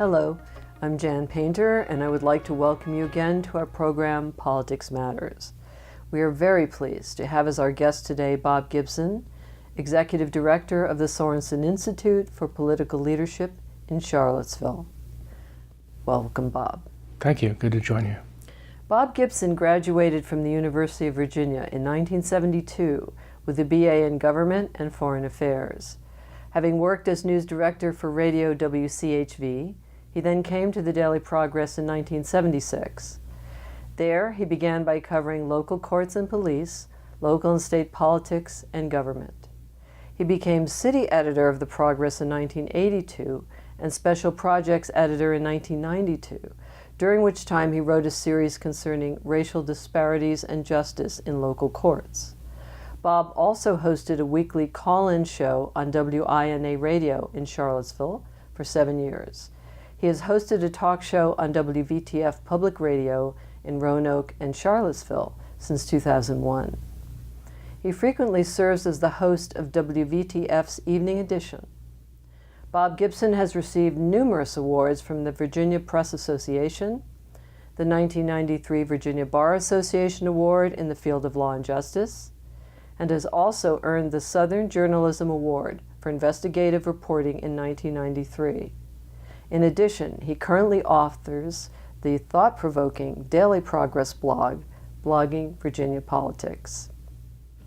Hello, I'm Jan Paynter, and I would like to welcome you again to our program, Politics Matters. We are very pleased to have as our guest today Bob Gibson, Executive Director of the Sorenson Institute for Political Leadership in Charlottesville. Welcome, Bob. Thank you. Good to join you. Bob Gibson graduated from the University of Virginia in 1972 with a BA in Government and Foreign Affairs. Having worked as news director for radio WCHV, he then came to the Daily Progress in 1976. There, he began by covering local courts and police, local and state politics, and government. He became city editor of the Progress in 1982 and special projects editor in 1992, during which time he wrote a series concerning racial disparities and justice in local courts. Bob also hosted a weekly call-in show on WINA radio in Charlottesville for 7 years. He has hosted a talk show on WVTF Public Radio in Roanoke and Charlottesville since 2001. He frequently serves as the host of WVTF's Evening Edition. Bob Gibson has received numerous awards from the Virginia Press Association, the 1993 Virginia Bar Association Award in the field of law and justice, and has also earned the Southern Journalism Award for investigative reporting in 1993. In addition, he currently authors the thought-provoking Daily Progress blog, Blogging Virginia Politics.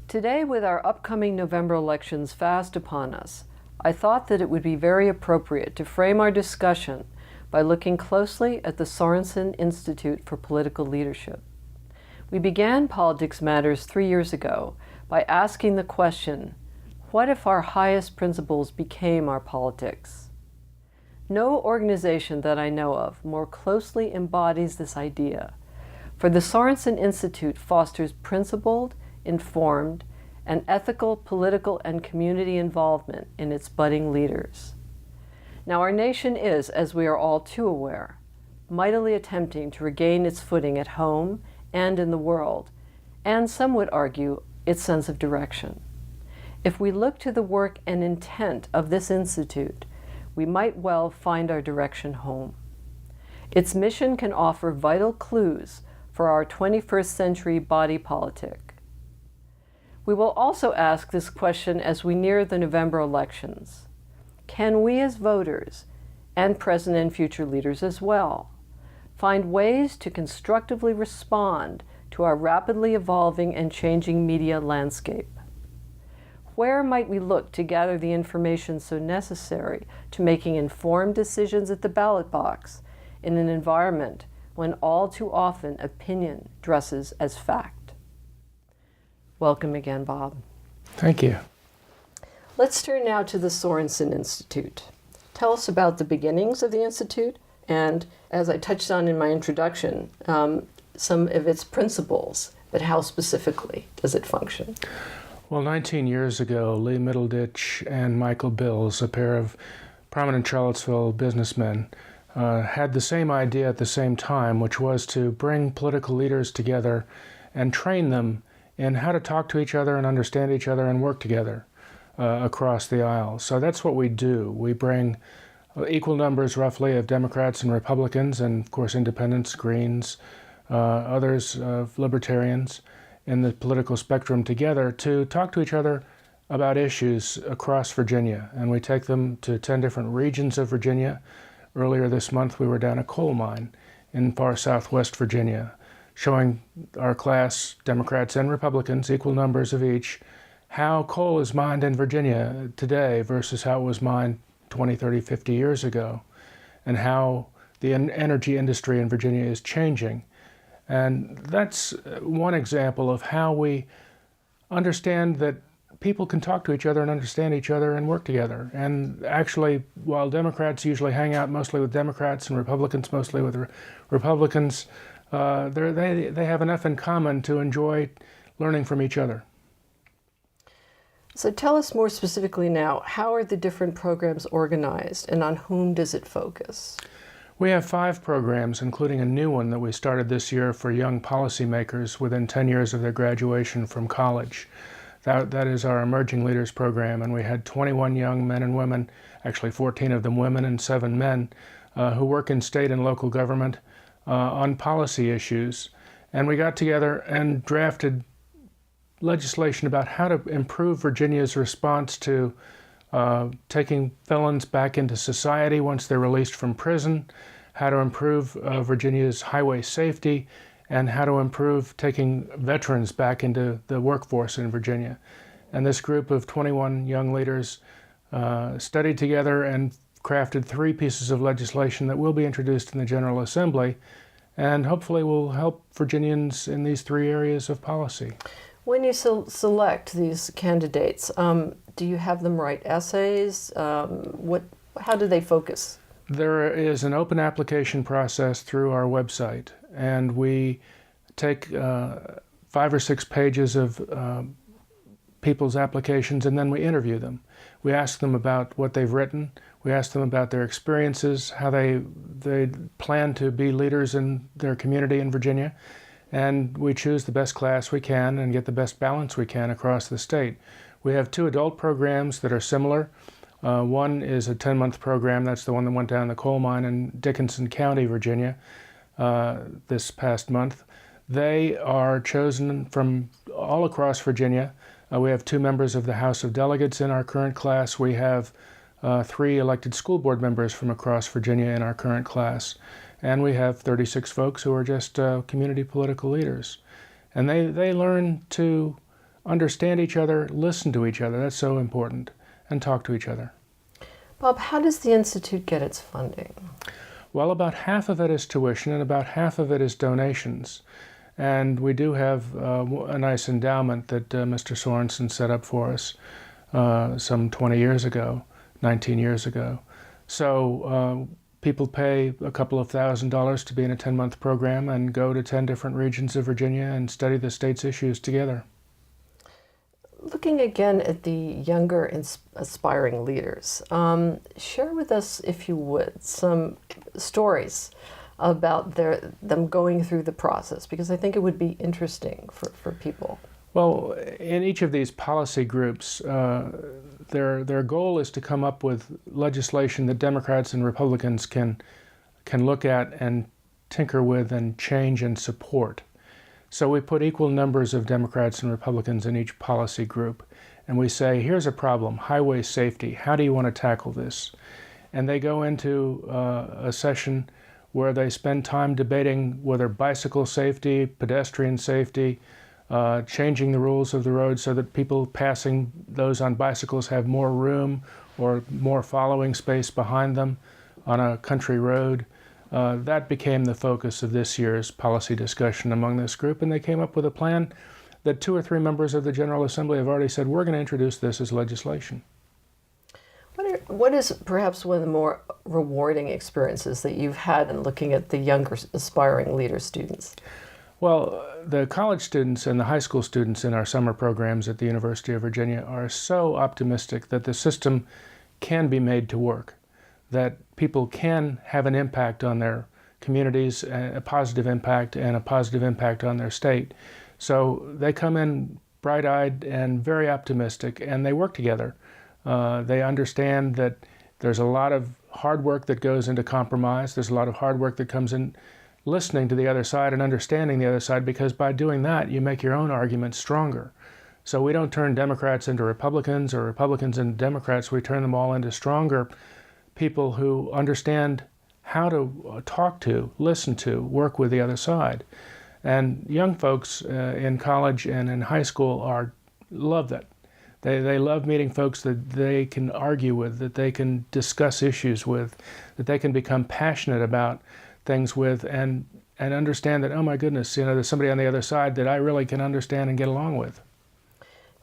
Today, with our upcoming November elections fast upon us, I thought that it would be very appropriate to frame our discussion by looking closely at the Sorenson Institute for Political Leadership. We began Politics Matters 3 years ago by asking the question, what if our highest principles became our politics? No organization that I know of more closely embodies this idea, for the Sorenson Institute fosters principled, informed, and ethical political and community involvement in its budding leaders. Now, our nation is, as we are all too aware, mightily attempting to regain its footing at home and in the world, and some would argue its sense of direction. If we look to the work and intent of this institute, we might well find our direction home. Its mission can offer vital clues for our 21st century body politic. We will also ask this question as we near the November elections. Can we as voters, and present and future leaders as well, find ways to constructively respond to our rapidly evolving and changing media landscape? Where might we look to gather the information so necessary to making informed decisions at the ballot box in an environment when all too often opinion dresses as fact? Welcome again, Bob. Thank you. Let's turn now to the Sorenson Institute. Tell us about the beginnings of the Institute and, as I touched on in my introduction, some of its principles, but how specifically does it function? Well, 19 years ago, Lee Middleditch and Michael Bills, a pair of prominent Charlottesville businessmen, had the same idea at the same time, which was to bring political leaders together and train them in how to talk to each other and understand each other and work together across the aisle. So that's what we do. We bring equal numbers, roughly, of Democrats and Republicans, and of course independents, Greens, others, libertarians, in the political spectrum together to talk to each other about issues across Virginia. And we take them to 10 different regions of Virginia. Earlier this month, we were down a coal mine in far southwest Virginia, showing our class, Democrats and Republicans, equal numbers of each, how coal is mined in Virginia today versus how it was mined 20, 30, 50 years ago, and how the energy industry in Virginia is changing. And that's one example of how we understand that people can talk to each other and understand each other and work together. And actually, while Democrats usually hang out mostly with Democrats and Republicans mostly with Republicans, they have enough in common to enjoy learning from each other. So tell us more specifically now, how are the different programs organized and on whom does it focus? We have 5 programs, including a new one that we started this year for young policymakers within 10 years of their graduation from college. That is our Emerging Leaders program, and we had 21 young men and women, actually 14 of them women and 7 men, who work in state and local government on policy issues. And we got together and drafted legislation about how to improve Virginia's response to taking felons back into society once they're released from prison, how to improve Virginia's highway safety, and how to improve taking veterans back into the workforce in Virginia. And this group of 21 young leaders studied together and crafted 3 pieces of legislation that will be introduced in the General Assembly and hopefully will help Virginians in these 3 areas of policy. When you select these candidates, do you have them write essays? How do they focus? There is an open application process through our website, and we take 5 or 6 pages of people's applications, and then we interview them. We ask them about what they've written. We ask them about their experiences, how they plan to be leaders in their community in Virginia, and we choose the best class we can and get the best balance we can across the state. We have 2 adult programs that are similar. One is a 10-month program. That's the one that went down the coal mine in Dickinson County, Virginia, this past month. They are chosen from all across Virginia. We have 2 members of the House of Delegates in our current class. We have 3 elected school board members from across Virginia in our current class. And we have 36 folks who are just community political leaders. And they learn to understand each other, listen to each other. That's so important. And talk to each other. Bob, how does the Institute get its funding? Well, about half of it is tuition and about half of it is donations. And we do have a nice endowment that Mr. Sorenson set up for us some 20 years ago, 19 years ago. So people pay a couple of $1,000s to be in a 10-month program and go to 10 different regions of Virginia and study the state's issues together. Looking again at the younger aspiring leaders, share with us, if you would, some stories about them going through the process, because I think it would be interesting for people. Well, in each of these policy groups, their goal is to come up with legislation that Democrats and Republicans can look at and tinker with and change and support. So we put equal numbers of Democrats and Republicans in each policy group, and we say, here's a problem, highway safety, how do you want to tackle this? And they go into a session where they spend time debating whether bicycle safety, pedestrian safety, changing the rules of the road so that people passing those on bicycles have more room or more following space behind them on a country road. That became the focus of this year's policy discussion among this group, and they came up with a plan that 2 or 3 members of the General Assembly have already said, we're going to introduce this as legislation. What is perhaps one of the more rewarding experiences that you've had in looking at the younger aspiring leader students? Well, the college students and the high school students in our summer programs at the University of Virginia are so optimistic that the system can be made to work, that people can have an impact on their communities, a positive impact, and a positive impact on their state. So they come in bright-eyed and very optimistic, and they work together. They understand that there's a lot of hard work that goes into compromise. There's a lot of hard work that comes in listening to the other side and understanding the other side, because by doing that, you make your own argument stronger. So we don't turn Democrats into Republicans or Republicans into Democrats. We turn them all into stronger people who understand how to talk to, listen to, work with the other side. And young folks in college and in high school love that. They love meeting folks that they can argue with, that they can discuss issues with, that they can become passionate about things with, and understand that, oh my goodness, there's somebody on the other side that I really can understand and get along with.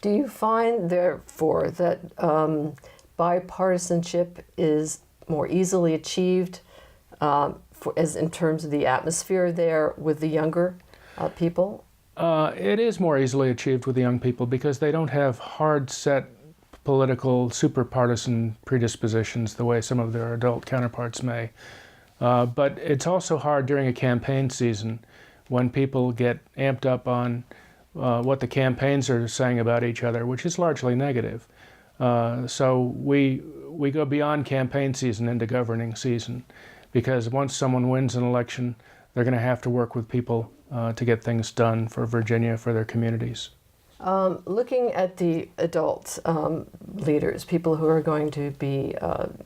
Do you find, therefore, that bipartisanship is more easily achieved as in terms of the atmosphere there with the younger people? It is more easily achieved with the young people because they don't have hard-set political, super partisan predispositions the way some of their adult counterparts may. But it's also hard during a campaign season when people get amped up on what the campaigns are saying about each other, which is largely negative. So we go beyond campaign season into governing season. because once someone wins an election, they're going to have to work with people to get things done for Virginia, for their communities. Looking at the adult leaders, people who are going to be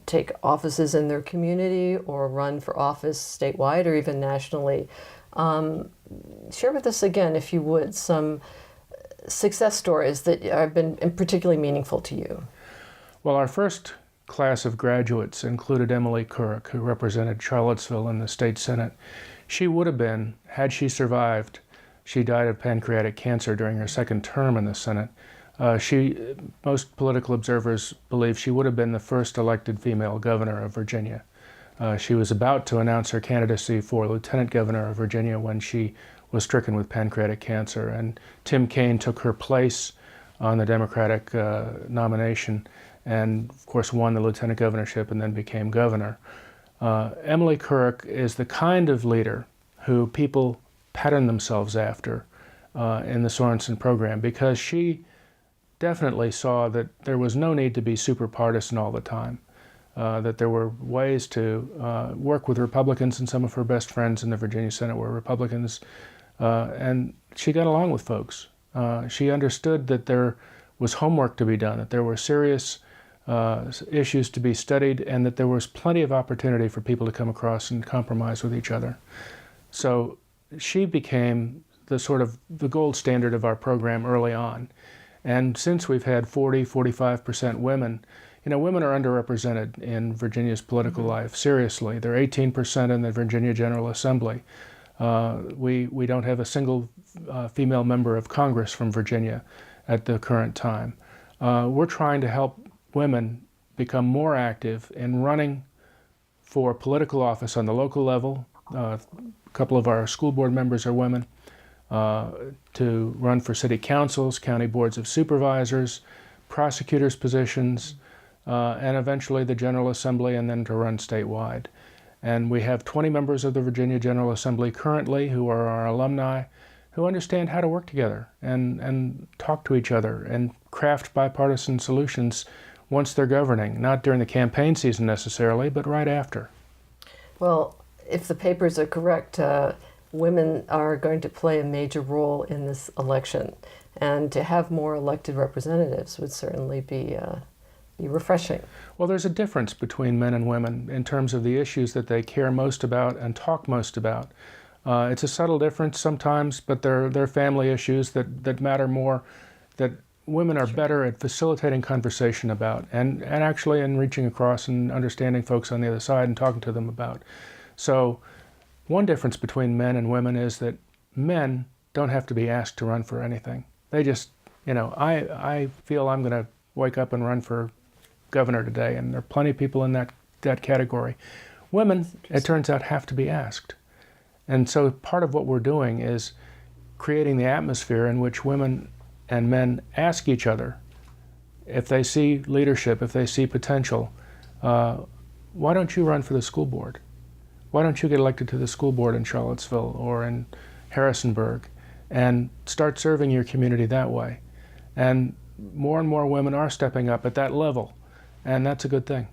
take offices in their community or run for office statewide or even nationally, share with us again, if you would, some success stories that have been particularly meaningful to you. Well, our first class of graduates included Emily Kurek, who represented Charlottesville in the state Senate. She would have been, had she survived. She died of pancreatic cancer during her second term in the Senate. Most political observers believe she would have been the first elected female governor of Virginia. She was about to announce her candidacy for lieutenant governor of Virginia when she was stricken with pancreatic cancer, and Tim Kaine took her place on the Democratic nomination and, of course, won the lieutenant governorship and then became governor. Emily Kurek is the kind of leader who people pattern themselves after in the Sorenson program, because she definitely saw that there was no need to be super partisan all the time, that there were ways to work with Republicans, and some of her best friends in the Virginia Senate were Republicans, and she got along with folks. She understood that there was homework to be done, that there were serious issues to be studied, and that there was plenty of opportunity for people to come across and compromise with each other. So she became the gold standard of our program early on. And since we've had 40-45% women, women are underrepresented in Virginia's political life, seriously. They're 18% in the Virginia General Assembly. We don't have a single female member of Congress from Virginia at the current time. We're trying to help women become more active in running for political office on the local level. A couple of our school board members are women, to run for city councils, county boards of supervisors, prosecutors' positions, and eventually the General Assembly, and then to run statewide. And we have 20 members of the Virginia General Assembly currently who are our alumni, who understand how to work together and talk to each other and craft bipartisan solutions once they're governing, not during the campaign season necessarily, but right after. Well, if the papers are correct, women are going to play a major role in this election, and to have more elected representatives would certainly be refreshing. Well, there's a difference between men and women in terms of the issues that they care most about and talk most about. It's a subtle difference sometimes, but they're family issues that matter more, that women are better at facilitating conversation about, and actually in reaching across and understanding folks on the other side and talking to them about. So one difference between men and women is that men don't have to be asked to run for anything. They just, I feel I'm going to wake up and run for governor today, and there are plenty of people in that category. Women, it turns out, have to be asked. And so part of what we're doing is creating the atmosphere in which women and men ask each other, if they see leadership, if they see potential, why don't you run for the school board? Why don't you get elected to the school board in Charlottesville or in Harrisonburg and start serving your community that way? And more women are stepping up at that level, and that's a good thing.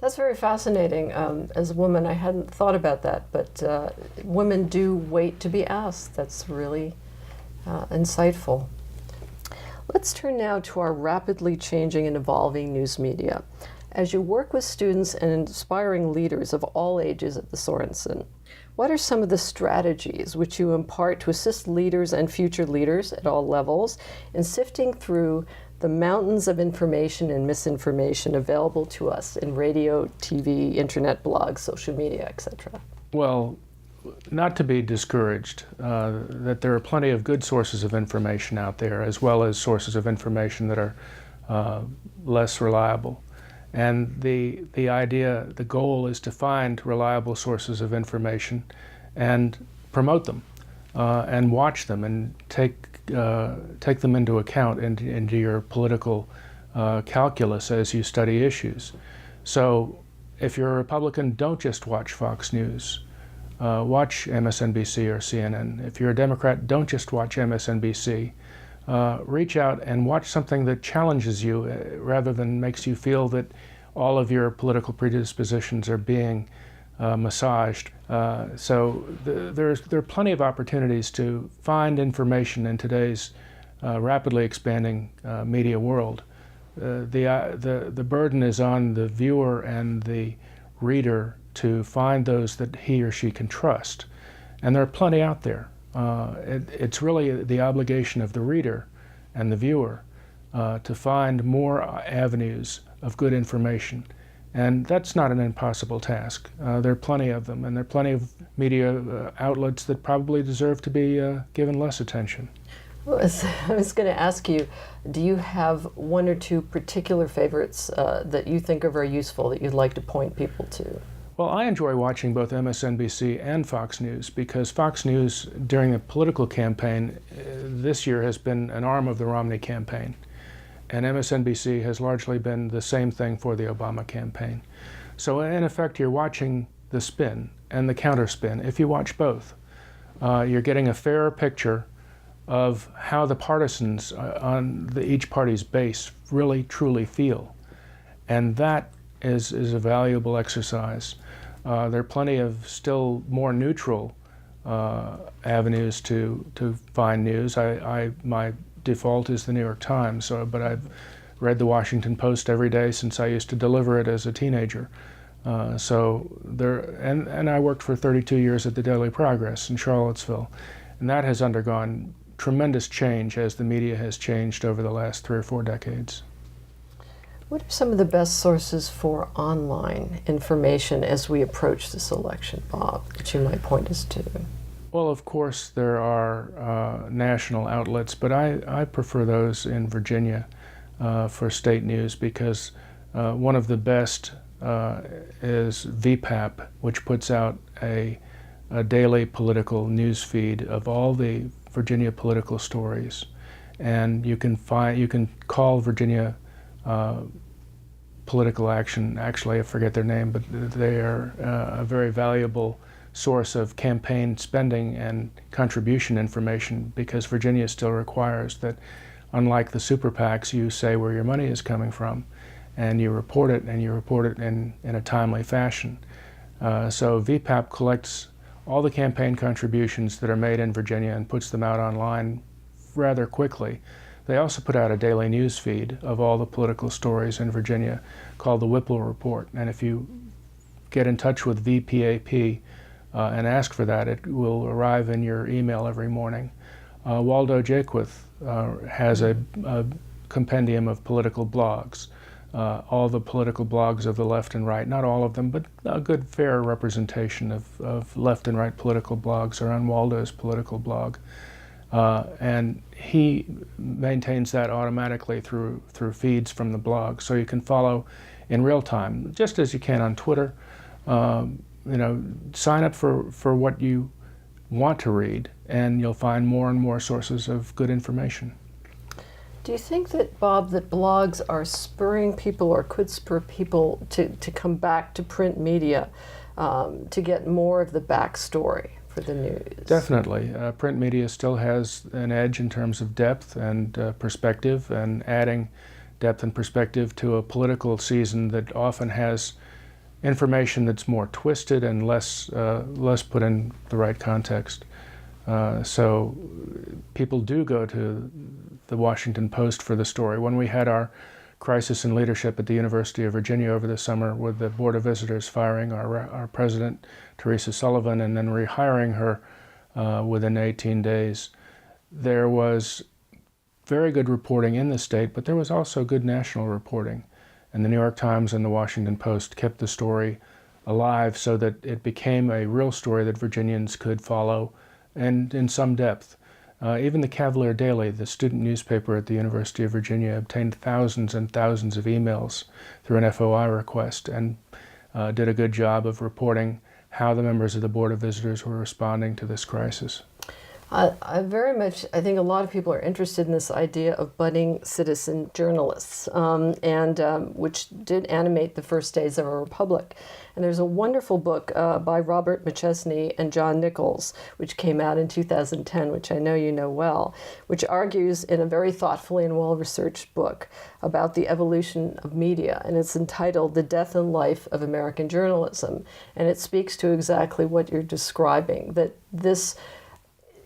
That's very fascinating. As a woman, I hadn't thought about that, but women do wait to be asked. That's really insightful. Let's turn now to our rapidly changing and evolving news media. As you work with students and inspiring leaders of all ages at the Sorenson, what are some of the strategies which you impart to assist leaders and future leaders at all levels in sifting through the mountains of information and misinformation available to us in radio, TV, internet, blogs, social media, etc.? Well, not to be discouraged, that there are plenty of good sources of information out there, as well as sources of information that are less reliable. And the goal is to find reliable sources of information and promote them, and watch them and take them into account into your political calculus as you study issues. So if you're a Republican, don't just watch Fox News. Watch MSNBC or CNN. If you're a Democrat, don't just watch MSNBC. Reach out and watch something that challenges you rather than makes you feel that all of your political predispositions are being massaged. There are plenty of opportunities to find information in today's rapidly expanding media world. The burden is on the viewer and the reader to find those that he or she can trust, and there are plenty out there. It's really the obligation of the reader and the viewer to find more avenues of good information. And that's not an impossible task. There are plenty of them, and there are plenty of media outlets that probably deserve to be given less attention. Well, I was going to ask you, do you have one or two particular favorites that you think are very useful that you'd like to point people to? Well, I enjoy watching both MSNBC and Fox News because Fox News, during the political campaign this year, has been an arm of the Romney campaign. And MSNBC has largely been the same thing for the Obama campaign. So in effect, you're watching the spin and the counterspin. If you watch both, you're getting a fairer picture of how the partisans on each party's base really, truly feel. And that is a valuable exercise. There are plenty of still more neutral avenues to find news. My default is the New York Times, but I've read the Washington Post every day since I used to deliver it as a teenager. And I worked for 32 years at the Daily Progress in Charlottesville, and that has undergone tremendous change as the media has changed over the last 3 or 4 decades. What are some of the best sources for online information as we approach this election, Bob, that you might point us to? Well, of course, there are national outlets, but I prefer those in Virginia for state news because one of the best is VPAP, which puts out a daily political news feed of all the Virginia political stories. And you can call Virginia Political Action, actually I forget their name, but they are a very valuable source of campaign spending and contribution information because Virginia still requires that, unlike the super PACs, you say where your money is coming from and you report it, and you report it in a timely fashion. So VPAP collects all the campaign contributions that are made in Virginia and puts them out online rather quickly. They also put out a daily news feed of all the political stories in Virginia called the Whipple Report, and if you get in touch with VPAP and ask for that, it will arrive in your email every morning. Waldo Jaquith has a compendium of political blogs, all the political blogs of the left and right, not all of them, but a good fair representation of left and right political blogs are on Waldo's political blog. And he maintains that automatically through feeds from the blog, so you can follow in real time, just as you can on Twitter. Sign up for what you want to read, and you'll find more and more sources of good information. Do you think that, Bob, that blogs are spurring people or could spur people to come back to print media to get more of the backstory for the news? Definitely. Print media still has an edge in terms of depth and perspective, and adding depth and perspective to a political season that often has information that's more twisted and less put in the right context. So people do go to the Washington Post for the story. When we had our crisis in leadership at the University of Virginia over the summer with the Board of Visitors firing our president, Teresa Sullivan, and then rehiring her within 18 days, there was very good reporting in the state, but there was also good national reporting. And the New York Times and the Washington Post kept the story alive so that it became a real story that Virginians could follow, and in some depth. Even the Cavalier Daily, the student newspaper at the University of Virginia, obtained thousands and thousands of emails through an FOI request and did a good job of reporting how the members of the Board of Visitors were responding to this crisis. I think a lot of people are interested in this idea of budding citizen journalists, which did animate the first days of our republic. And there's a wonderful book by Robert McChesney and John Nichols, which came out in 2010, which I know you know well, which argues in a very thoughtfully and well-researched book about the evolution of media. And it's entitled The Death and Life of American Journalism. And it speaks to exactly what you're describing, that this,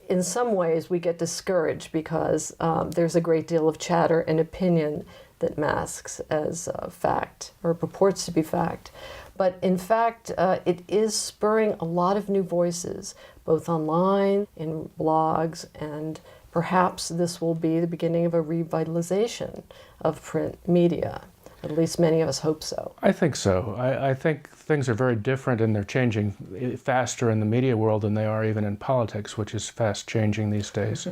in some ways, we get discouraged because there's a great deal of chatter and opinion that masks as fact or purports to be fact. But in fact, it is spurring a lot of new voices, both online, in blogs, and perhaps this will be the beginning of a revitalization of print media. At least many of us hope so. I think so. I think things are very different, and they're changing faster in the media world than they are even in politics, which is fast changing these days.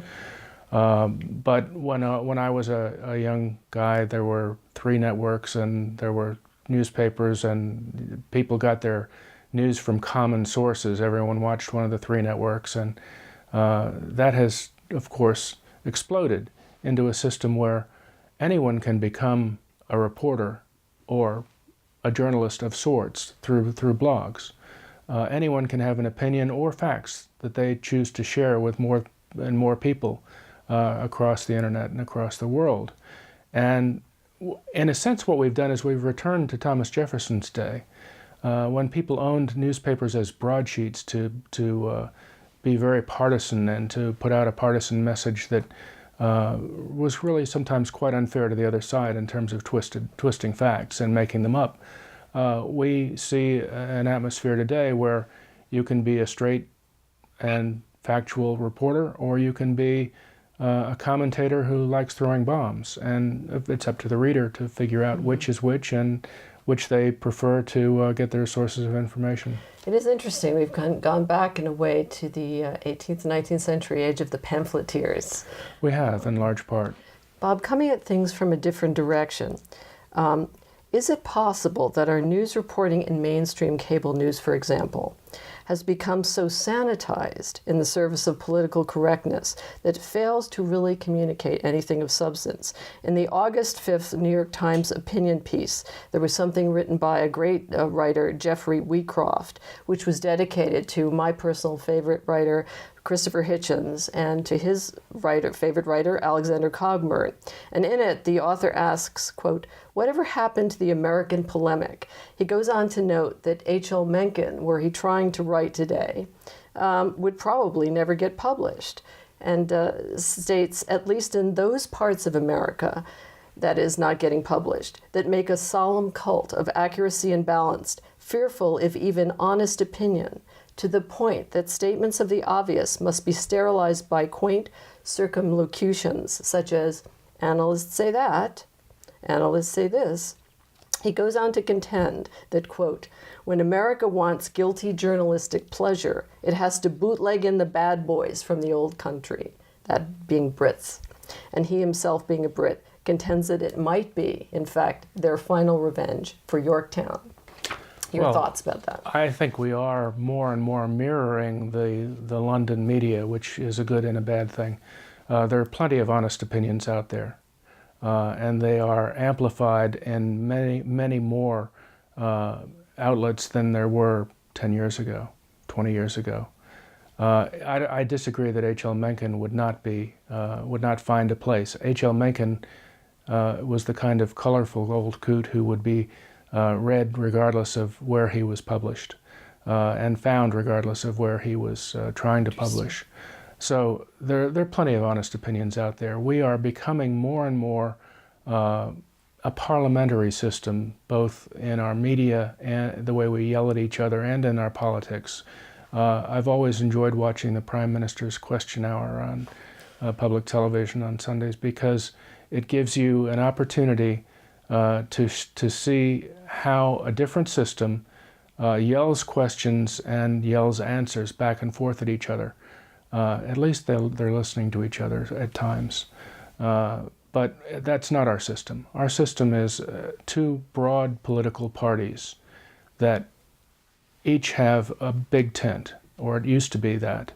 But when I was a young guy, there were 3 networks, and there were newspapers, and people got their news from common sources. Everyone watched one of the 3 networks, and that has, of course, exploded into a system where anyone can become a reporter or a journalist of sorts through blogs. Anyone can have an opinion or facts that they choose to share with more and more people across the internet and across the world. And in a sense, what we've done is we've returned to Thomas Jefferson's day, when people owned newspapers as broadsheets to be very partisan and to put out a partisan message that was really sometimes quite unfair to the other side in terms of twisting facts and making them up. We see an atmosphere today where you can be a straight and factual reporter, or you can be a commentator who likes throwing bombs, and it's up to the reader to figure out which is which and which they prefer to get their sources of information. It is interesting. We've gone back in a way to the 18th and 19th century age of the pamphleteers. We have, in large part. Bob, coming at things from a different direction, is it possible that our news reporting in mainstream cable news, for example, has become so sanitized in the service of political correctness that it fails to really communicate anything of substance? In the August 5th New York Times opinion piece, there was something written by a great writer, Jeffrey Wheatcroft, which was dedicated to my personal favorite writer, Christopher Hitchens, and to his favorite writer, Alexander Cogburn. And in it, the author asks, quote, "Whatever happened to the American polemic?" He goes on to note that H.L. Mencken, were he trying to write today, would probably never get published, and states, at least in those parts of America that is not getting published, that make a solemn cult of accuracy and balance, fearful if even honest opinion, to the point that statements of the obvious must be sterilized by quaint circumlocutions, such as, "Analysts say that," "Analysts say this." He goes on to contend that, quote, "When America wants guilty journalistic pleasure, it has to bootleg in the bad boys from the old country," that being Brits. And he himself, being a Brit, contends that it might be, in fact, their final revenge for Yorktown. Your thoughts about that? I think we are more and more mirroring the London media, which is a good and a bad thing. There are plenty of honest opinions out there, and they are amplified in many, many more outlets than there were 10 years ago, 20 years ago. I disagree that H.L. Mencken would not find a place. H.L. Mencken was the kind of colorful old coot who would be read regardless of where he was published, and found regardless of where he was trying to publish. So there are plenty of honest opinions out there. We are becoming more and more a parliamentary system, both in our media and the way we yell at each other, and in our politics. I've always enjoyed watching the Prime Minister's question hour on public television on Sundays, because it gives you an opportunity to see how a different system yells questions and yells answers back and forth at each other. At least they're listening to each other at times. But that's not our system. Our system is 2 broad political parties that each have a big tent, or it used to be that.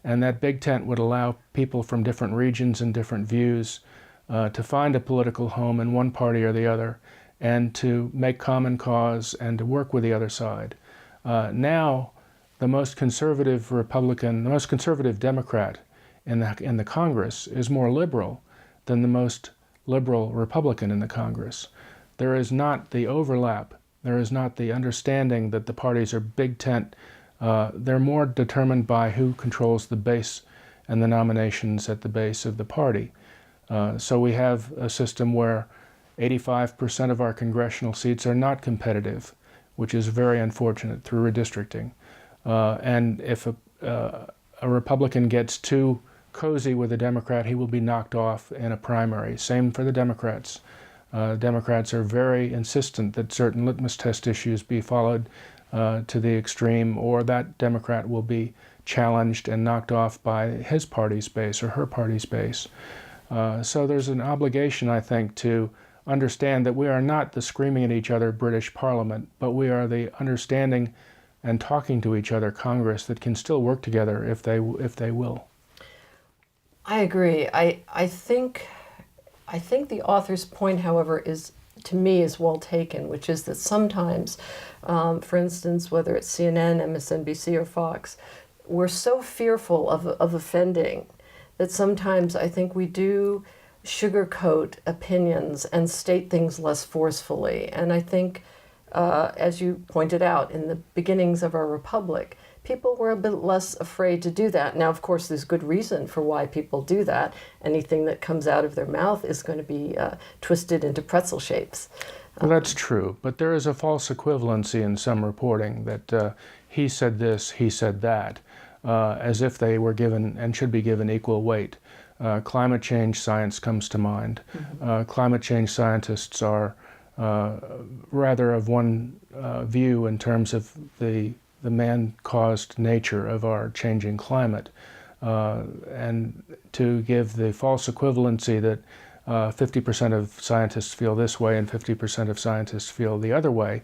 And that big tent would allow people from different regions and different views to find a political home in one party or the other, and to make common cause and to work with the other side. Now, the most conservative Republican, the most conservative Democrat in the Congress is more liberal than the most liberal Republican in the Congress. There is not the overlap. There is not the understanding that the parties are big tent. They're more determined by who controls the base and the nominations at the base of the party. So we have a system where 85% of our congressional seats are not competitive, which is very unfortunate through redistricting. And if a Republican gets too cozy with a Democrat, he will be knocked off in a primary. Same for the Democrats. Democrats are very insistent that certain litmus test issues be followed to the extreme, or that Democrat will be challenged and knocked off by his party's base or her party's base. So there's an obligation, I think, to understand that we are not the screaming at each other British Parliament, but we are the understanding and talking to each other Congress that can still work together if they will. I agree. I think the author's point, however, is, to me, is well taken, which is that sometimes, for instance, whether it's CNN, MSNBC, or Fox, we're so fearful of offending that sometimes I think we do sugarcoat opinions and state things less forcefully. And I think, as you pointed out, in the beginnings of our republic, people were a bit less afraid to do that. Now, of course, there's good reason for why people do that. Anything that comes out of their mouth is going to be twisted into pretzel shapes. Well, that's true, but there is a false equivalency in some reporting that he said this, he said that, as if they were given and should be given equal weight. Climate change science comes to mind. Mm-hmm. Climate change scientists are rather of one view in terms of the man-caused nature of our changing climate, and to give the false equivalency that 50% of scientists feel this way and 50% of scientists feel the other way,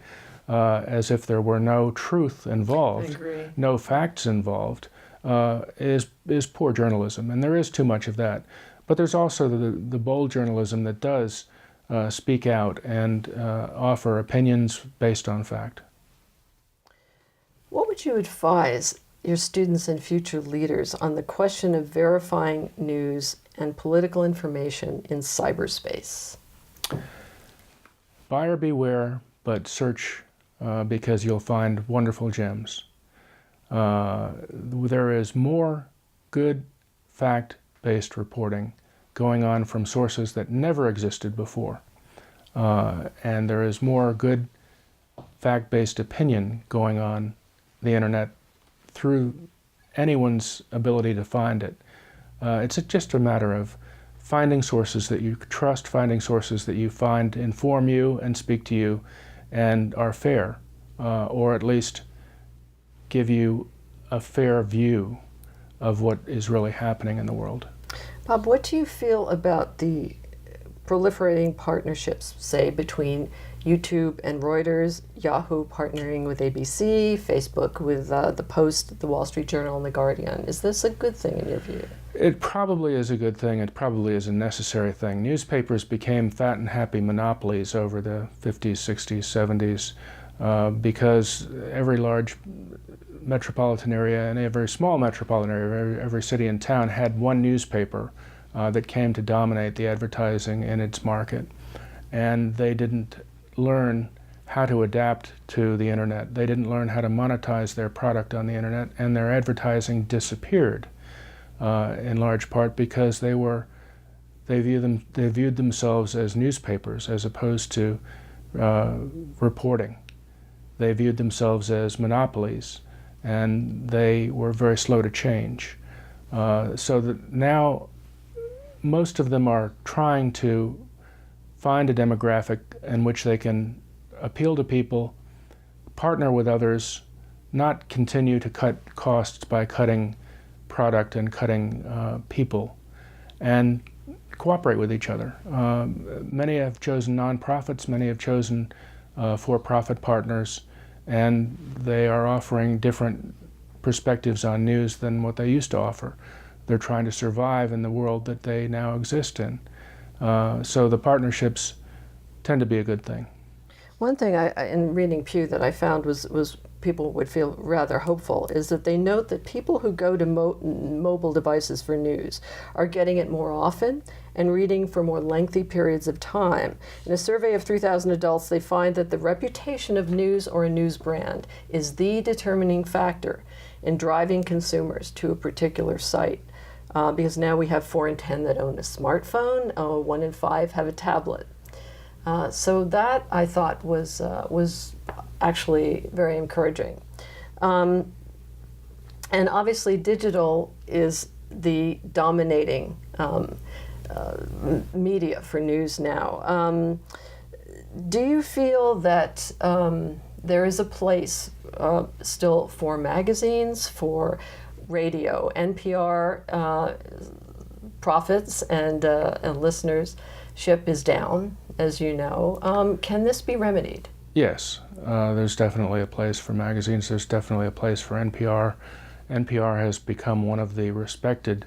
as if there were no truth involved, no facts involved, is poor journalism, and there is too much of that. But there's also the bold journalism that does speak out and offer opinions based on fact. What would you advise your students and future leaders on the question of verifying news and political information in cyberspace? Buyer beware, but search because you'll find wonderful gems. There is more good fact-based reporting going on from sources that never existed before. And there is more good fact-based opinion going on the internet through anyone's ability to find it. It's just a matter of finding sources that you trust, finding sources that you find inform you and speak to you and are fair, or at least give you a fair view of what is really happening in the world. Bob, what do you feel about the proliferating partnerships, say, between YouTube and Reuters, Yahoo partnering with ABC, Facebook with The Post, The Wall Street Journal, and The Guardian? Is this a good thing in your view? It probably is a good thing. It probably is a necessary thing. Newspapers became fat and happy monopolies over the 50s, 60s, 70s, because every large metropolitan area and every small metropolitan area, every city and town had one newspaper that came to dominate the advertising in its market. And they didn't learn how to adapt to the internet. They didn't learn how to monetize their product on the internet, and their advertising disappeared in large part because they viewed themselves as newspapers as opposed to reporting. They viewed themselves as monopolies, and they were very slow to change. So that now most of them are trying to find a demographic in which they can appeal to people, partner with others, not continue to cut costs by cutting product and cutting people, and cooperate with each other. Many have chosen nonprofits, many have chosen for-profit partners, and they are offering different perspectives on news than what they used to offer. They're trying to survive in the world that they now exist in. So the partnerships tend to be a good thing. One thing in reading Pew that I found was people would feel rather hopeful is that they note that people who go to mobile devices for news are getting it more often and reading for more lengthy periods of time. In a survey of 3,000 adults, they find that the reputation of news or a news brand is the determining factor in driving consumers to a particular site. Because now we have 4 in 10 that own a smartphone, 1 in 5 have a tablet. So that I thought was actually very encouraging. And obviously digital is the dominating media for news now. Do you feel that there is a place still for magazines, for radio? NPR profits and listenership is down, as you know. Can this be remedied? Yes, there's definitely a place for magazines. There's definitely a place for NPR. NPR has become one of the respected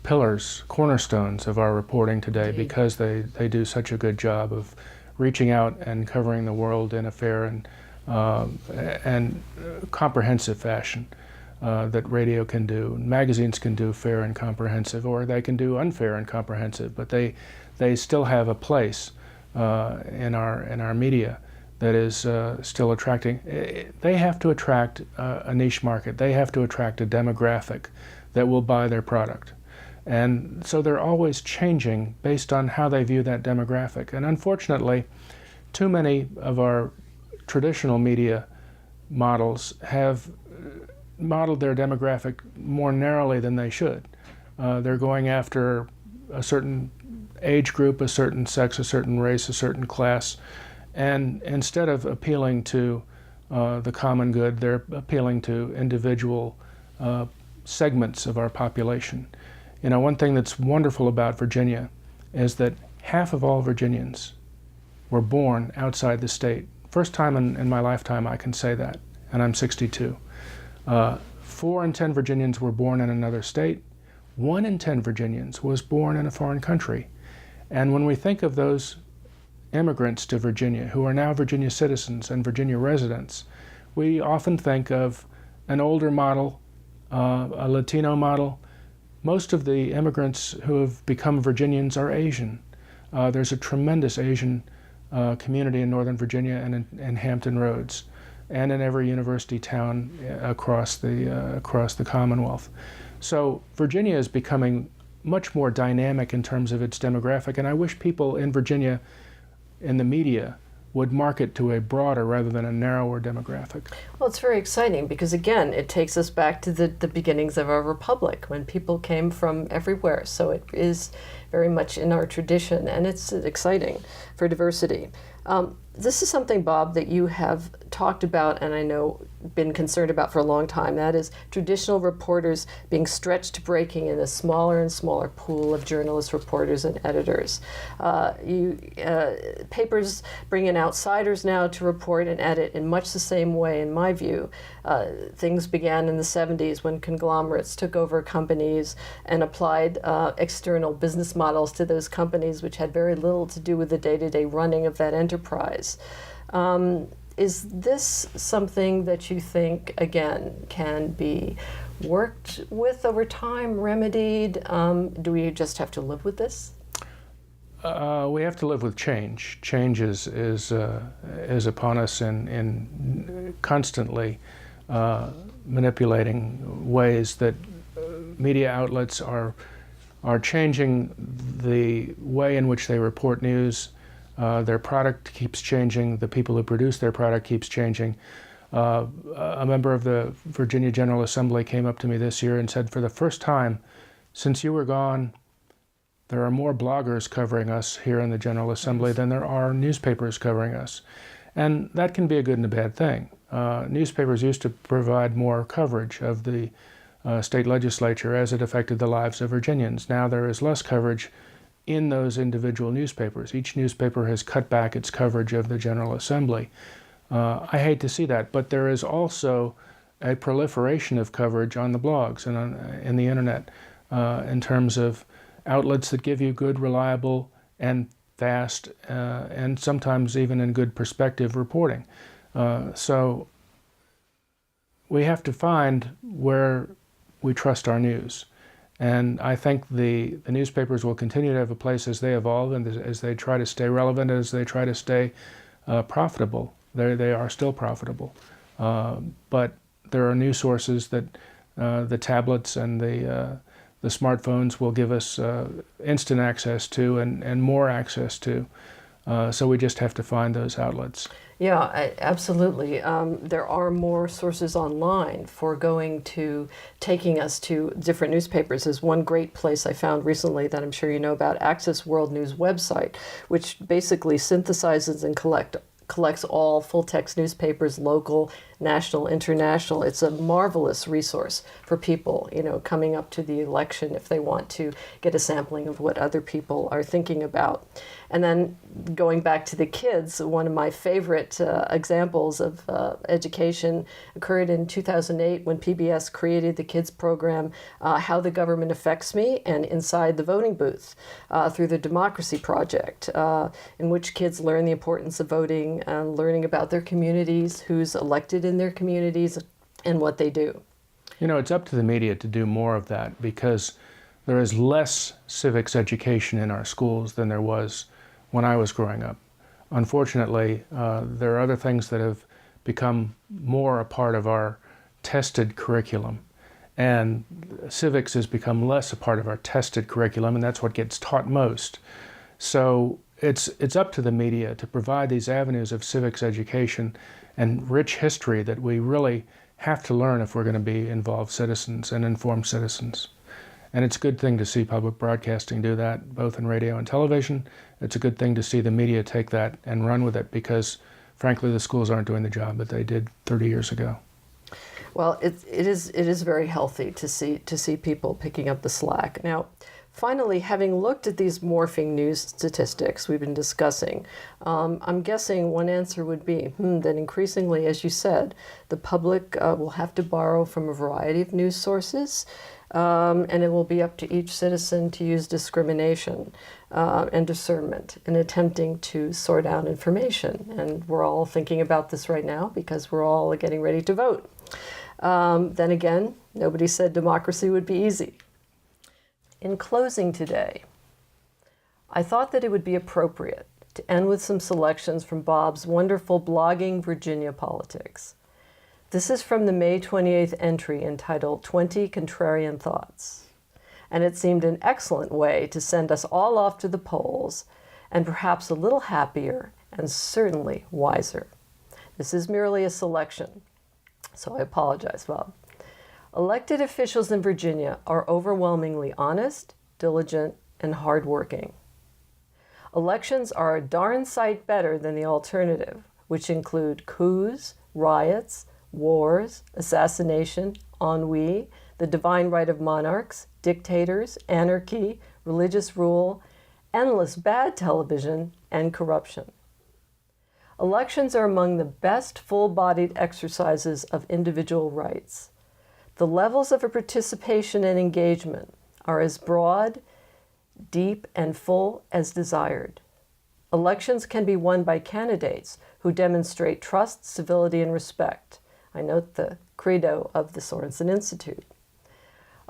pillars, cornerstones of our reporting today, because they do such a good job of reaching out and covering the world in a fair and comprehensive fashion that radio can do. Magazines can do fair and comprehensive, or they can do unfair and comprehensive, but they still have a place in our media that is still attracting. They have to attract a niche market. They have to attract a demographic that will buy their product. And so they're always changing based on how they view that demographic. And unfortunately, too many of our traditional media models have modeled their demographic more narrowly than they should. They're going after a certain age group, a certain sex, a certain race, a certain class, and instead of appealing to the common good, they're appealing to individual segments of our population. You know, one thing that's wonderful about Virginia is that half of all Virginians were born outside the state. First time in my lifetime I can say that, and I'm 62. 4 in 10 Virginians were born in another state. 1 in 10 Virginians was born in a foreign country. And when we think of those immigrants to Virginia who are now Virginia citizens and Virginia residents, we often think of an older model, a Latino model. Most of the immigrants who have become Virginians are Asian. There's a tremendous Asian community in Northern Virginia and in Hampton Roads, and in every university town across the Commonwealth. So Virginia is becoming much more dynamic in terms of its demographic, and I wish people in Virginia, in the media, would market to a broader rather than a narrower demographic. Well, it's very exciting because, again, it takes us back to the beginnings of our republic when people came from everywhere. So it is very much in our tradition, and it's exciting for diversity. This is something, Bob, that you have talked about and I know been concerned about for a long time. That is traditional reporters being stretched to breaking in a smaller and smaller pool of journalists, reporters, and editors. Papers bring in outsiders now to report and edit in much the same way, in my view. Things began in the 70s when conglomerates took over companies and applied external business models to those companies, which had very little to do with the day-to-day running of that enterprise. Is this something that you think, again, can be worked with over time, remedied? Do we just have to live with this? We have to live with change. Change is upon us in constantly manipulating ways that media outlets are changing the way in which they report news. Their product keeps changing. The people who produce their product keeps changing. A member of the Virginia General Assembly came up to me this year and said, for the first time since you were gone, there are more bloggers covering us here in the General Assembly than there are newspapers covering us. And that can be a good and a bad thing. Newspapers used to provide more coverage of the state legislature as it affected the lives of Virginians. Now there is less coverage in those individual newspapers. Each newspaper has cut back its coverage of the General Assembly. I hate to see that, but there is also a proliferation of coverage on the blogs and in the internet in terms of outlets that give you good, reliable, and fast, and sometimes even in good perspective reporting. So we have to find where we trust our news. And I think the newspapers will continue to have a place as they evolve and as they try to stay relevant, as they try to stay profitable. They are still profitable. But there are new sources that the tablets and the smartphones will give us instant access to and more access to. So we just have to find those outlets. Yeah, absolutely. There are more sources online for taking us to different newspapers. There's one great place I found recently that I'm sure you know about, Access World News website, which basically synthesizes and collects all full-text newspapers, local, national, international. It's a marvelous resource for people, coming up to the election if they want to get a sampling of what other people are thinking about. And then going back to the kids, one of my favorite examples of education occurred in 2008 when PBS created the kids program, How the Government Affects Me, and Inside the Voting Booth through the Democracy Project, in which kids learn the importance of voting and learning about their communities, who's elected in their communities, and what they do. It's up to the media to do more of that, because there is less civics education in our schools than there was when I was growing up. Unfortunately, there are other things that have become more a part of our tested curriculum. And civics has become less a part of our tested curriculum, and that's what gets taught most. So it's up to the media to provide these avenues of civics education and rich history that we really have to learn if we're going to be involved citizens and informed citizens. And it's a good thing to see public broadcasting do that, both in radio and television. It's a good thing to see the media take that and run with it, because frankly the schools aren't doing the job that they did 30 years ago. Well, it is very healthy to see people picking up the slack. Now, finally, having looked at these morphing news statistics we've been discussing, I'm guessing one answer would be that increasingly, as you said, the public will have to borrow from a variety of news sources, and it will be up to each citizen to use discrimination and discernment in attempting to sort out information. And we're all thinking about this right now because we're all getting ready to vote. Then again, nobody said democracy would be easy. In closing today, I thought that it would be appropriate to end with some selections from Bob's wonderful Blogging Virginia Politics. This is from the May 28th entry entitled 20 Contrarian Thoughts, and it seemed an excellent way to send us all off to the polls, and perhaps a little happier and certainly wiser. This is merely a selection, so I apologize, Bob. Elected officials in Virginia are overwhelmingly honest, diligent, and hardworking. Elections are a darn sight better than the alternative, which include coups, riots, wars, assassination, ennui, the divine right of monarchs, dictators, anarchy, religious rule, endless bad television, and corruption. Elections are among the best full-bodied exercises of individual rights. The levels of participation and engagement are as broad, deep, and full as desired. Elections can be won by candidates who demonstrate trust, civility, and respect. I note the credo of the Sorenson Institute.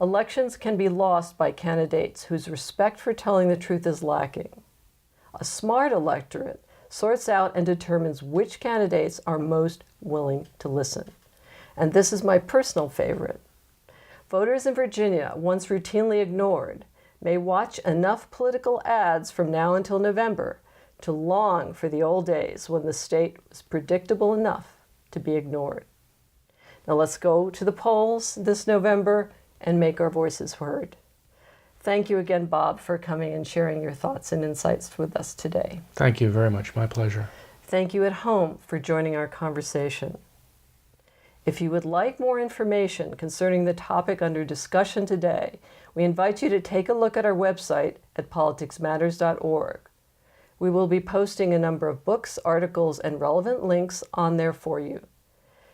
Elections can be lost by candidates whose respect for telling the truth is lacking. A smart electorate sorts out and determines which candidates are most willing to listen. And this is my personal favorite. Voters in Virginia, once routinely ignored, may watch enough political ads from now until November to long for the old days when the state was predictable enough to be ignored. Now let's go to the polls this November and make our voices heard. Thank you again, Bob, for coming and sharing your thoughts and insights with us today. Thank you very much. My pleasure. Thank you at home for joining our conversation. If you would like more information concerning the topic under discussion today, we invite you to take a look at our website at politicsmatters.org. We will be posting a number of books, articles, and relevant links on there for you.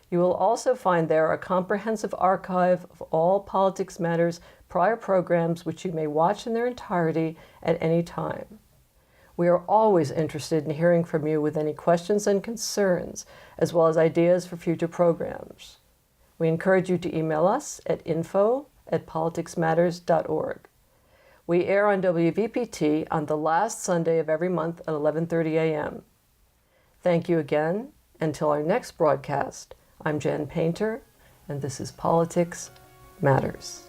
You will also find there a comprehensive archive of all Politics Matters prior programs which you may watch in their entirety at any time. We are always interested in hearing from you with any questions and concerns, as well as ideas for future programs. We encourage you to email us at info@politicsmatters.org. We air on WVPT on the last Sunday of every month at 11:30 a.m. Thank you again. Until our next broadcast, I'm Jan Paynter, and this is Politics Matters.